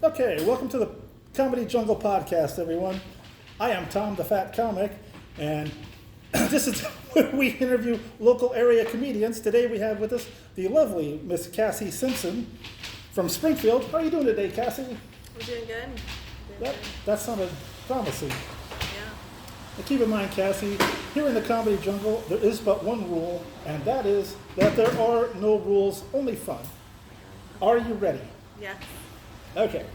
Okay, welcome to the Comedy Jungle Podcast, everyone. I am Tom the Fat Comic, and this is where we interview local area comedians. Today we have with us the lovely Miss Cassie Simpson from Springfield. How are you doing today, Cassie? We're doing good. That sounded promising. Yeah. Now keep in mind, Cassie, here in the Comedy Jungle, there is but one rule, and that is that there are no rules, only fun. Are you ready? Yeah. Okay.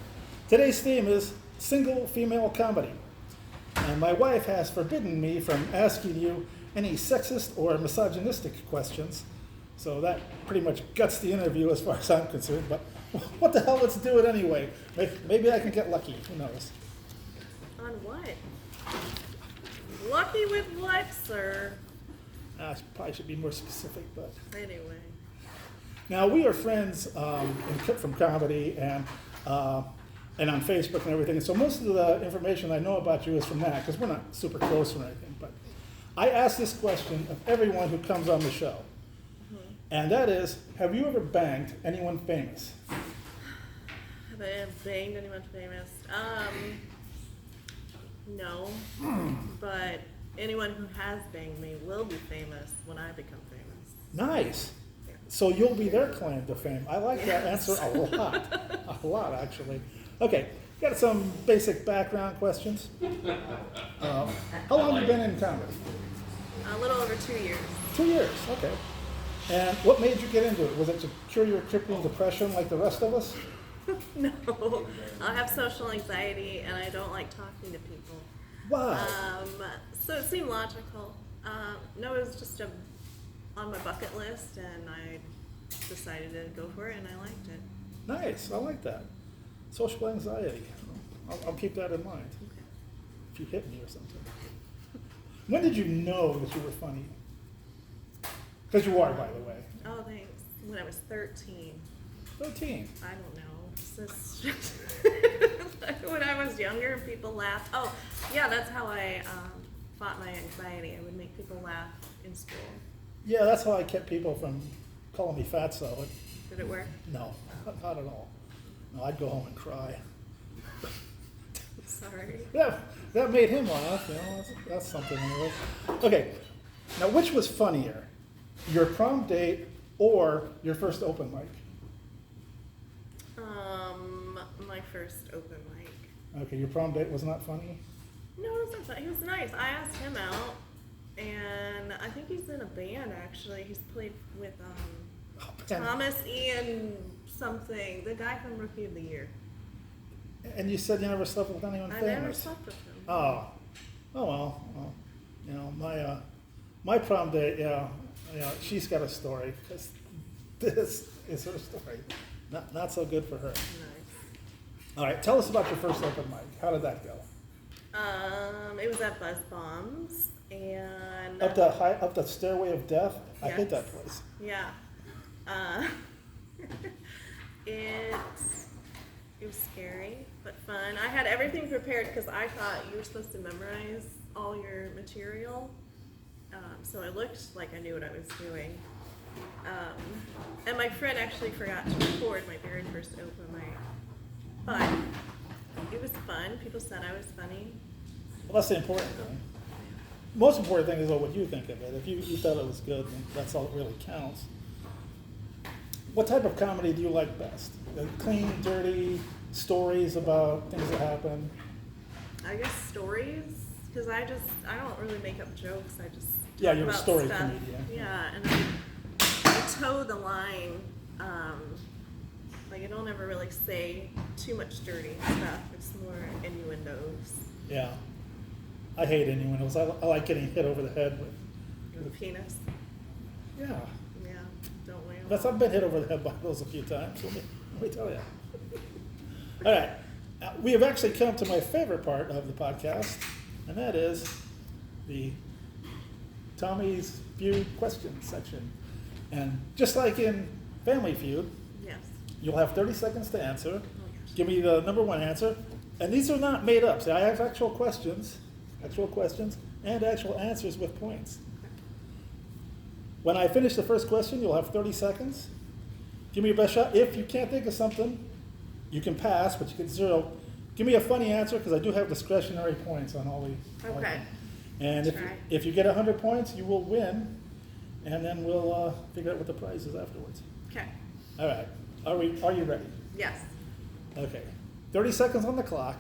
Today's theme is single female comedy. And my wife has forbidden me from asking you any sexist or misogynistic questions. So that pretty much guts the interview as far as I'm concerned. But what the hell, let's do it anyway. Maybe I can get lucky. Who knows? On what? Lucky with what, sir? I probably should be more specific, but... Anyway. Now, we are friends from comedy and on Facebook and everything. And so most of the information I know about you is from that, because we're not super close or anything. But I ask this question of everyone who comes on the show. Mm-hmm. And that is, have you ever banged anyone famous? Have I banged anyone famous? No. But anyone who has banged me will be famous when I become famous. Nice. So you'll be their claim to fame. I like that answer a lot actually. Okay, got some basic background questions. How long have you been in comedy? A little over 2 years. 2 years, okay. And what made you get into it? Was it to cure your crippling depression like the rest of us? No, I have social anxiety and I don't like talking to people. Wow. So it seemed logical. No, it was just on my bucket list, and I decided to go for it, and I liked it. Nice, I like that. Social anxiety. I'll keep that in mind. Okay. If you hit me or something. When did you know that you were funny? Because you are, by the way. Oh, thanks. When I was 13. 13? I don't know. It's just when I was younger, people laughed. Oh, yeah, that's how I fought my anxiety. I would make people laugh in school. Yeah, that's how I kept people from calling me fatso. Did it work? No, not at all. No, I'd go home and cry. Sorry. Yeah, that made him laugh. You know, that's something. Anyway. Okay, now which was funnier, your prom date or your first open mic? My first open mic. Okay, your prom date was not funny? No, it wasn't funny. He was nice. I asked him out. And I think he's in a band, actually. He's played with Thomas Ian something, the guy from Rookie of the Year. And you said you never slept with anyone famous? I never slept with him. Oh well, you know, my prom date, she's got a story, because this is her story. Not so good for her. Nice. All right, tell us about your first open mic. How did that go? It was at Buzz Bombs. And up the stairway of death. Yes. I hate that place. Yeah. It was scary but fun. I had everything prepared because I thought you were supposed to memorize all your material. So it looked like I knew what I was doing. And my friend actually forgot to record my very first open mic. But it was fun. People said I was funny. Well, that's the important thing. Most important thing is what you think of it. If you thought it was good, then that's all that really counts. What type of comedy do you like best? The clean, dirty stories about things that happen? I guess stories, because I don't really make up jokes. I just you're talk a about story stuff. comedian. Yeah, and I toe the line. Like I don't ever really say too much dirty stuff. It's more innuendos. Yeah. I hate innuendos. I like getting hit over the head with a penis. Yeah. Yeah, don't we? I've been hit over the head by those a few times. Let me tell you. All right. We have actually come to my favorite part of the podcast, and that is the Tommy's Feud question section. And just like in Family Feud, yes, you'll have 30 seconds to answer. Oh, yes. Give me the number one answer. And these are not made up. See, I have actual questions and actual answers with points. When I finish the first question, you'll have 30 seconds. Give me your best shot. If you can't think of something, you can pass, but you get 0. Give me a funny answer, because I do have discretionary points on all the. Okay. And if you get 100 points, you will win, and then we'll figure out what the prize is afterwards. Okay. All right. Are you ready? Yes. Okay. 30 seconds on the clock.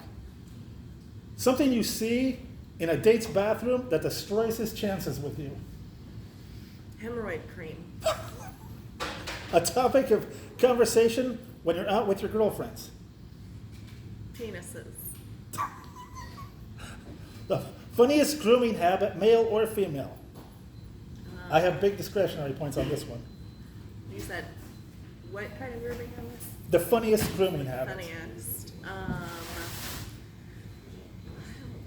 Something you see in a date's bathroom that destroys his chances with you. Hemorrhoid cream. A topic of conversation when you're out with your girlfriends. Penises. The funniest grooming habit, male or female. I have big discretionary points on this one. You said what kind of grooming habit? The funniest grooming habit. Funniest. I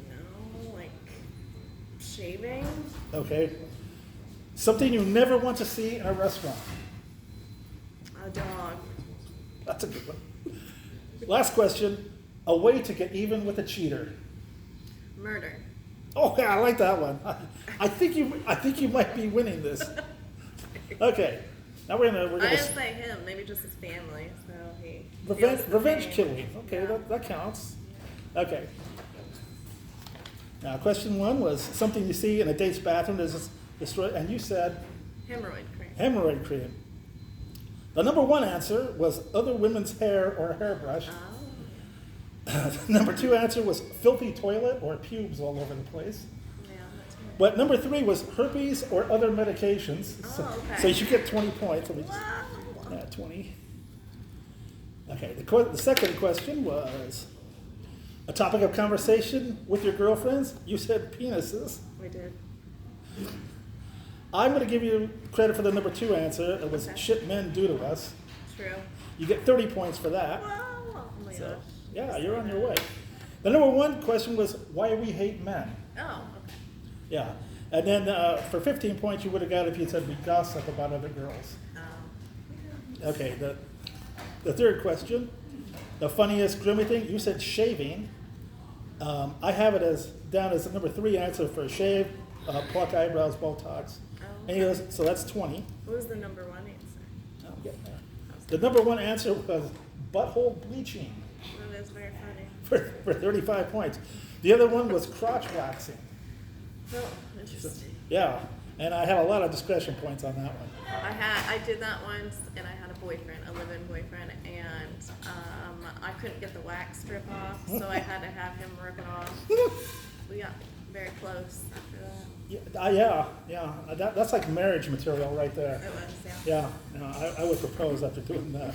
don't know, like shaving. Okay. Something you never want to see in a restaurant. A dog. That's a good one. Last question. A way to get even with a cheater. Murder. Oh yeah, I like that one. I think you might be winning this. Okay. Now we're I gonna didn't say him. Maybe just his family. So he. revenge killing. Okay, Yeah. that counts. Okay. Now question 1 was something you see in a date's bathroom is destroyed, and you said Hemorrhoid cream. hemorrhoid cream. The number 1 answer was other women's hair or a hairbrush. Oh. Number 2 answer was filthy toilet or pubes all over the place. Yeah, that's good. But number 3 was herpes or other medications. Oh, okay. So you should get 20 points. Let me just, Wow. 20. Okay, the second question was a topic of conversation with your girlfriends. You said penises. We did. I'm going to give you credit for the number 2 answer. It was Okay. shit men do to us. True. You get 30 points for that. Wow. Oh my So, gosh. yeah, you're on your way. The number 1 question was why we hate men. Oh, okay. Yeah. And then for 15 points, you would have got it if you said we gossip about other girls. Okay, the third question, the funniest grooming thing, you said shaving. I have it down as the number 3 answer for shave, pluck eyebrows, Botox. Oh. And he goes, so that's 20. What was the number 1 answer? I'm getting there. The number 1 answer was butthole bleaching That is very funny. for 35 points. The other one was crotch waxing. Oh, interesting. Yeah, and I had a lot of discretion points on that one. I did that once, and I had a boyfriend, a live-in boyfriend, and I couldn't get the wax strip off, so I had to have him rip it off. We got very close after that. Yeah. That's like marriage material right there. It was, yeah. Yeah, no, I would propose after doing that.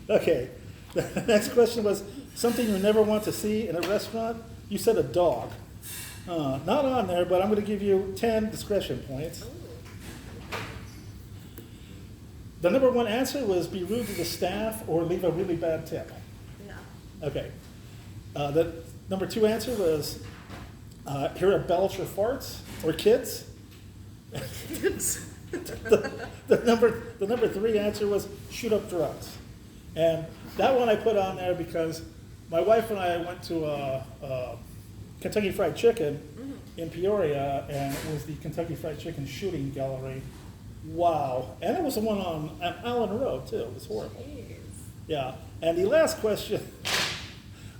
Okay, the next question was something you never want to see in a restaurant. You said a dog. Not on there, but I'm going to give you 10 discretion points. Ooh. The number 1 answer was be rude to the staff or leave a really bad tip. Yeah. Okay. The number 2 answer was hear a belch or farts or kids. the number 3 answer was shoot up drugs. And that one I put on there because my wife and I went to Kentucky Fried Chicken in Peoria, and it was the Kentucky Fried Chicken shooting gallery. Wow. And it was the one on Allen Road, too. It was horrible. Jeez. Yeah. And the last question,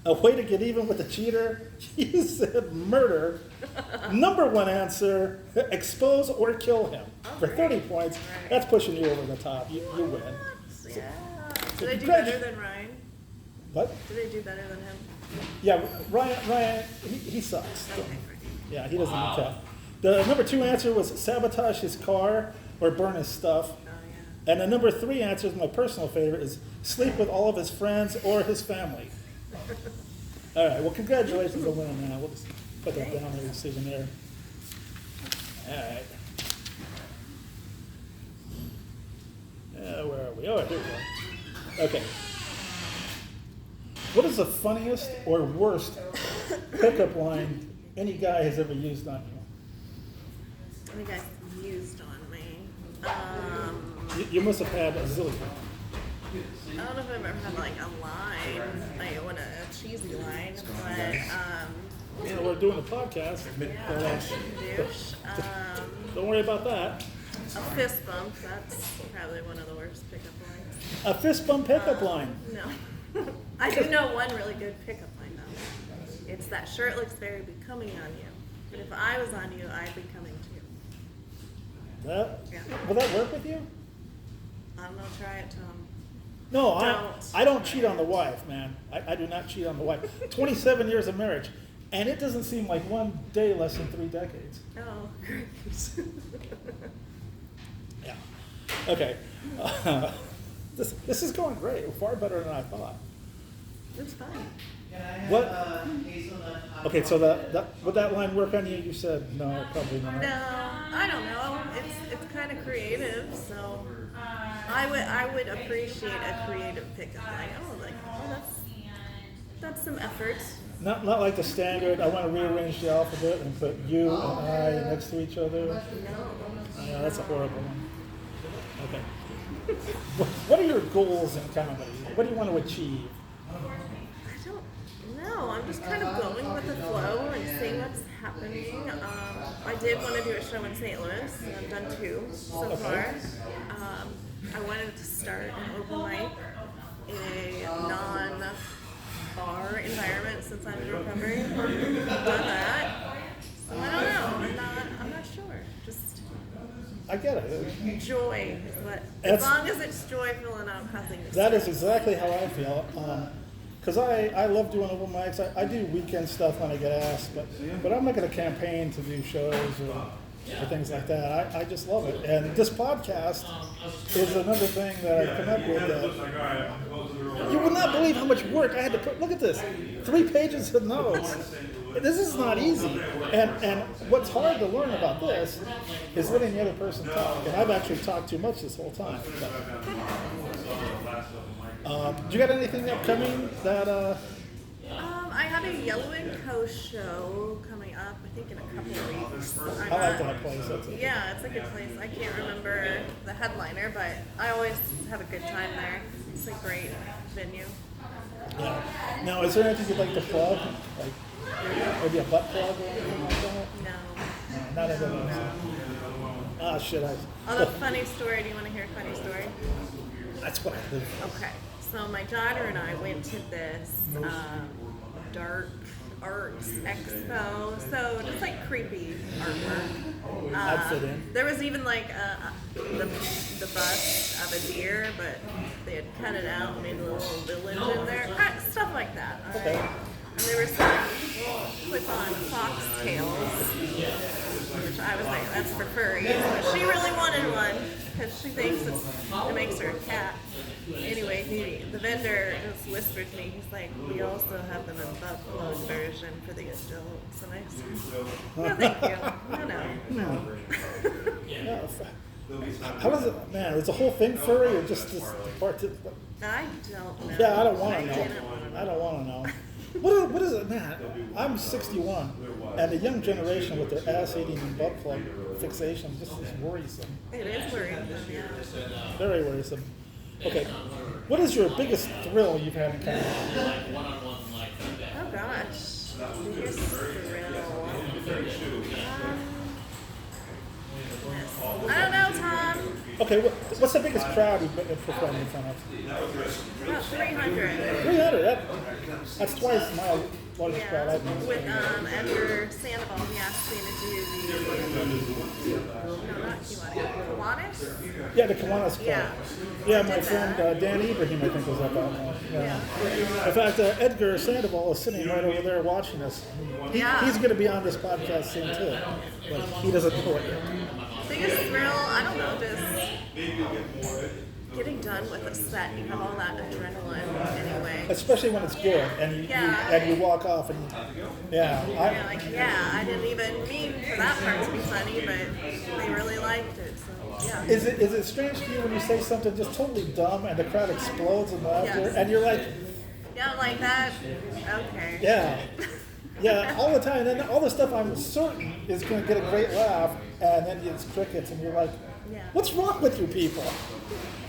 a way to get even with the cheater, you said murder. Number 1 answer, expose or kill him. Oh, For 30 great. points, Right. that's pushing you over the top. You win. What? Yeah. so Did they do congratu- better than Ryan? What? Did they do better than him? Yeah, Ryan, he sucks. Okay, great. Yeah, he doesn't count. The number 2 answer was sabotage his car or burn his stuff. Oh, And the number 3 answer is my personal favorite, is sleep with all of his friends or his family. All right, well, congratulations on winning that. We'll just put that down in the decision there. All right. Where are we? Oh, here we go. Okay. What is the funniest or worst pickup line any guy has ever used on you? What you guys used on me? You must have had a zillion. I don't know if I've ever had like a line, like what a cheesy line, but We're doing a podcast. yeah, douche. Don't worry about that. A fist bump, that's probably one of the worst pickup lines. A fist bump pickup line. No. I do know one really good pickup line though. It's that shirt looks very becoming on you. But if I was on you, I'd be coming too. That, Yeah. will that work with you? I'm gonna try it, Tom. No, Don't. I don't cheat on the wife, man. I do not cheat on the wife. 27 years of marriage, and it doesn't seem like one day less than 3 decades. Oh, great. Yeah. Okay. This is going great. Far better than I thought. It's fun. What? Okay, so would that line work on you? You said no, probably not. No, I don't know. It's kind of creative, so I would appreciate a creative pickup line. That's some effort. Not like the standard. I want to rearrange the alphabet and put you and I next to each other. No. Yeah, that's a horrible one. Okay. What are your goals in comedy? What do you want to achieve? I don't know. I'm just kind of going with the flow and seeing what's happening. I did want to do a show in St. Louis, and I've done 2 so far. I wanted to start an open mic in a non-bar environment since I'm in recovery. I've done that. So I don't know. I'm not sure. Just I get it. joy is what. As long as it's joyful and not causing distress. That is exactly how I feel. Because I love doing open mics. I do weekend stuff when I get asked, but I'm not going to campaign to do shows or things like that. I just love it. And this podcast is another thing that I've come up with. That you would not believe how much work I had to put. Look at this, 3 pages of notes. This is not easy. And what's hard to learn about this is letting the other person talk. And I've actually talked too much this whole time. Do you got anything upcoming that? I have a Yellow & Co. show coming up, I think in a couple of weeks. I like that place. Yeah, it's a good place. I can't remember the headliner, but I always have a good time there. It's a great venue. Yeah. Now, is there anything you'd like to plug? Like maybe a butt plug or anything like that? No. No, not everyone. Ah, shit. Although, funny story, do you want to hear a funny story? That's what I live. Okay, so my daughter and I went to this dark arts expo, so just like creepy artwork. I'd fit in. There was even like the bust of a deer, but they had cut it out and made a little village in there, stuff like that. All right? Okay. And there were some clip-on foxtails, which I was like, that's for furries. But she really wanted one because she thinks it makes her a cat. Anyway, the vendor just whispered to me, he's like, we also have them in butt plug version for the adults. And I said, no, thank you. No. Yeah. How does it, man, is the whole thing furry or just this part? I don't know. Yeah, I don't want to didn't know. wanna know. I don't want to know. What is it, man? I'm 61, and the young generation with their ass eating and butt plug fixation just is worrisome. It is worrisome, yeah. Very worrisome. Okay, what is your biggest thrill you've had in comedy? Oh gosh, biggest thrill. I don't know, Tom. Okay, what's the biggest crowd you've been performing in front of? About 300. 300. That's twice my largest crowd Yeah, I've been. with Edgar Sandoval, he asked me to do not Kiwanis. Yeah, the Kiwanis crowd. Yeah. Yeah, I my did friend that. Dan Ibrahim, I think, was up on that. Yeah. In fact, Edgar Sandoval is sitting right over there watching us. Yeah. He's going to be on this podcast soon, too. But he doesn't know it yet. Biggest thrill, I don't know, just getting done with a set. You have all that adrenaline anyway. Especially when it's good, and you walk off, and You're like, I didn't even mean for that part to be funny, but they really liked it. So yeah. Is it strange to you when you say something just totally dumb and the crowd explodes in laughter, Yes. and you're like, Yeah, like that. Okay. yeah, all the time. And then all the stuff I'm certain is going to get a great laugh, and then it's crickets, and you're like, Yeah. what's wrong with you people?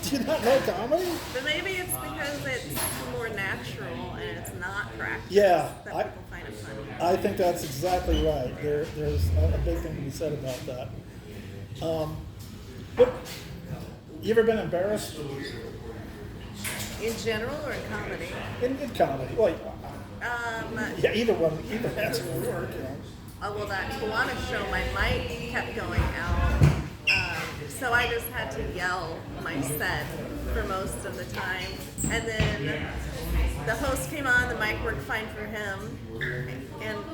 Do you not know comedy? But maybe it's because it's more natural and it's not practiced. Yeah, That people find it funny. I think that's exactly right. There's a big thing to be said about that. But you ever been embarrassed? In general or in comedy? In comedy. Well, yeah, either answer will work, you know. Well, that Kiwanis show, my mic kept going out. So I just had to yell my set for most of the time. And then the host came on, the mic worked fine for him,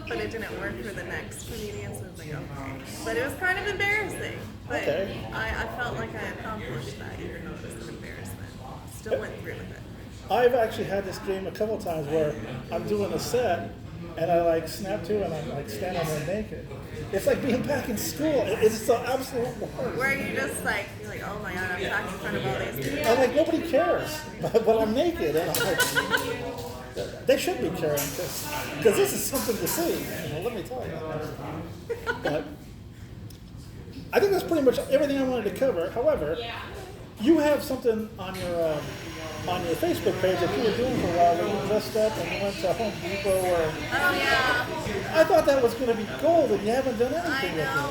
but it didn't work for the next comedian, so I was like, okay. But it was kind of embarrassing. But Okay. I felt like I accomplished that, even though it was an embarrassment. Still went through with it. I've actually had this game a couple times where I'm doing a set and I like snap to and I'm like standing there naked. It's like being back in school. It's the absolute worst. Where you just like, you're like, oh my god, I'm talking in front of all these people. I'm like, nobody cares, but I'm naked and I'm like, they should be caring because this is something to see. You know, let me tell you. But I think that's pretty much everything I wanted to cover. However, you have something on your Facebook page that you were doing for a while where you dressed up and you went to Home Depot or... Oh yeah. I thought that was going to be gold and you haven't done anything I with it. know,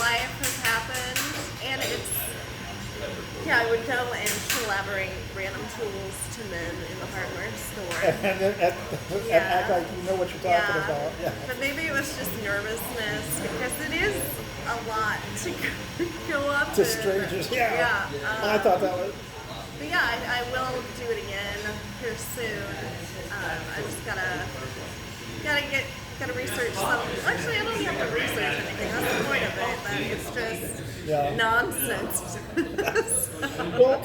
life has happened, and yeah, I would go and collaborate random tools to men in the hardware store. And act like you know what you're talking about. Yeah. But maybe it was just nervousness, because it is a lot to go up To strangers, yeah. Yeah. I thought that was... But yeah, I will do it again here soon. I just gotta research some. Actually, I don't have to research anything. That's the point of it. But it's just nonsense. Well,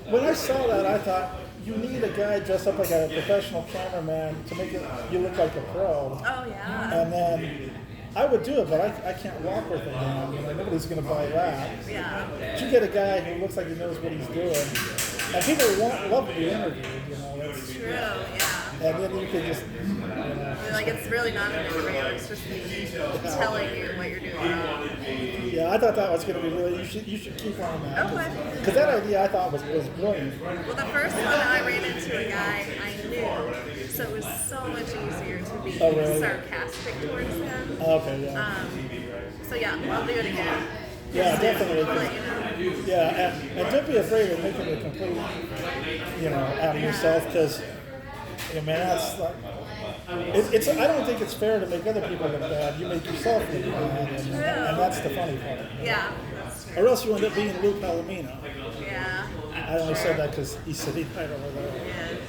when I saw that, I thought you need a guy dressed up like a professional cameraman to make you look like a pro. Oh yeah. And then I would do it, but I can't walk with it now. You know, nobody's going to buy that. Yeah. But you get a guy who looks like he knows what he's doing. And people love to be interviewed, you know. That's true, yeah. And then you can just, you know. Like, it's really not an interview, it's just me telling you what you're doing wrong. Yeah, I thought that was going to be really, you should keep on that. Okay. Because that idea I thought was brilliant. Well, the first one I ran into a guy I knew, so it was so much easier to be sarcastic towards him. Okay, yeah. So yeah, I'll do it again. Yeah, definitely. I'll let you know. Yeah, and don't be afraid of making a complete, you know, out of yourself, because, you know, man, that's like, it's. I don't think it's fair to make other people look bad. You make yourself look bad, and that's the funny part. Yeah, that's true. Or else you end up being Lou Palomino. Yeah. I only said that because he's sitting right over there. Yes.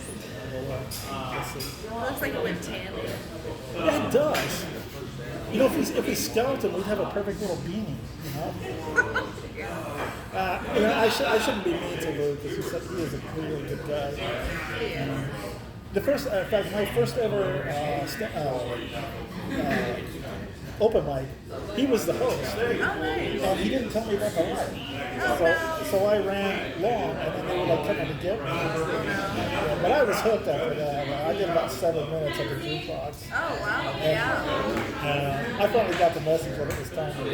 Let's see. Looks like he went tanning. Yeah, it does. You know, if he's skeleton, we'd have a perfect little beanie. You know. You know, I shouldn't be mean to Lou because he is a really good guy. Yeah. In fact, my first ever open mic, he was the host. Oh, nice. And he didn't tell me about the light. So I ran long, and then they were like coming to get me. Yeah, but I was hooked after that. I did about 7 minutes of the jukebox. Oh, wow. Yeah. I finally got the message that it was time to go.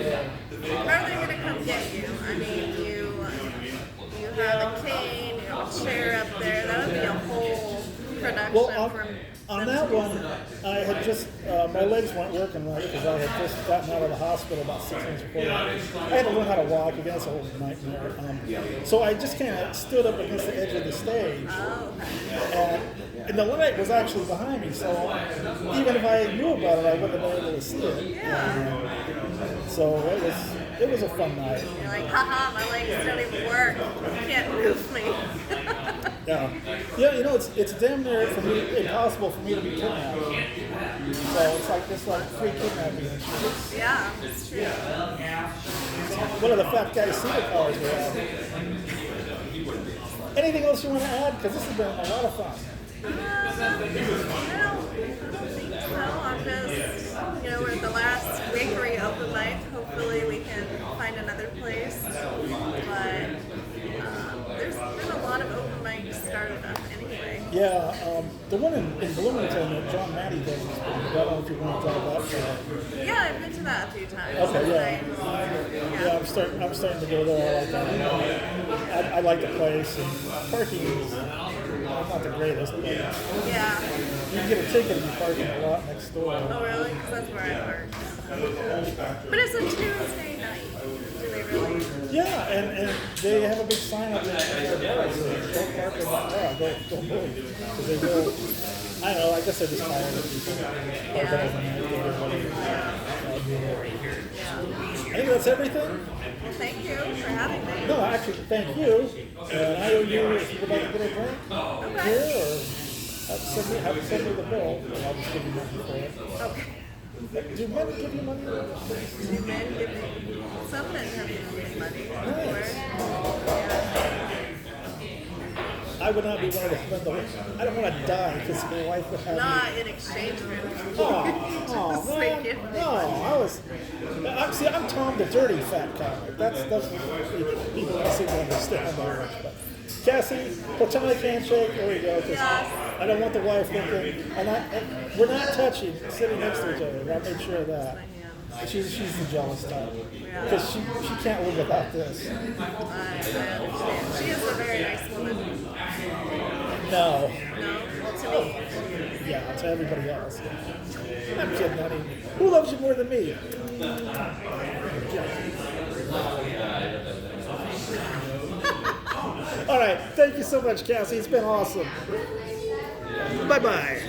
How are they going to come get you? I mean, you have a cane, you have a chair up there. That would be a whole production on that one, I had just, my legs weren't working right because I had just gotten out of the hospital about 6 months before that. I had to learn how to walk again, it's a whole nightmare. So I just kind of stood up against the edge of the stage. Oh, okay. And the light was actually behind me, so even if I knew about it, I wouldn't have been able to see it. Yeah. So it was a fun night. You're like, haha, my legs don't even work. You can't move me. Yeah, you know, it's damn near for me impossible for me to be kidnapped. So it's like free kidnapping and shit. Yeah, it's true. One of the fat guys supercars we have. Anything else you want to add? Because this has been a lot of fun. I don't think so. I'm just, we're at the last bakery open mic. Hopefully we can find another place. But there's been a lot of open mics started up anyway. Yeah, the one in Bloomington that John Matty does is pretty good. I don't know if you want to talk about that. Yeah, I've been to that a few times. Okay, yeah. Yeah, I'm starting to go there. I like that. I like the place, and parking is not the greatest. But yeah. You can get a ticket if you park in a lot next door. Oh, really? Because that's where I park. But it's a Tuesday night. Do they really? Yeah, and they have a big sign up there. Don't park in that car. Go move. Because they will. I don't know. I guess they're just tired of people. Parking overnight there, whatever. I think that's everything. Well, thank you for having me. No, actually, thank you. And I owe you if you would like to get a drink here, or have to send me the bill, and I'll just give you money for it. Okay. Do men give you money? Do men give me, some men have given me money before. I would not be one of the spend the I don't want to die because my wife would have Not in exchange for anything. Oh, Just man. like give me No, I'm Tom the dirty fat comic. That's what people don't seem to understand very much. But Cassie, platonic handshake, there we go. 'Cause Yes. I don't want the wife thinking, and we're not touching, sitting next to each other. I made sure of that. My hand. She's the jealous type. Yeah. Because she can't live without this. I understand. She is a very nice woman. No. No? To me. Yeah, to everybody else. I'm kidding, honey. Who loves you more than me? All right. Thank you so much, Cassie. It's been awesome. Bye-bye.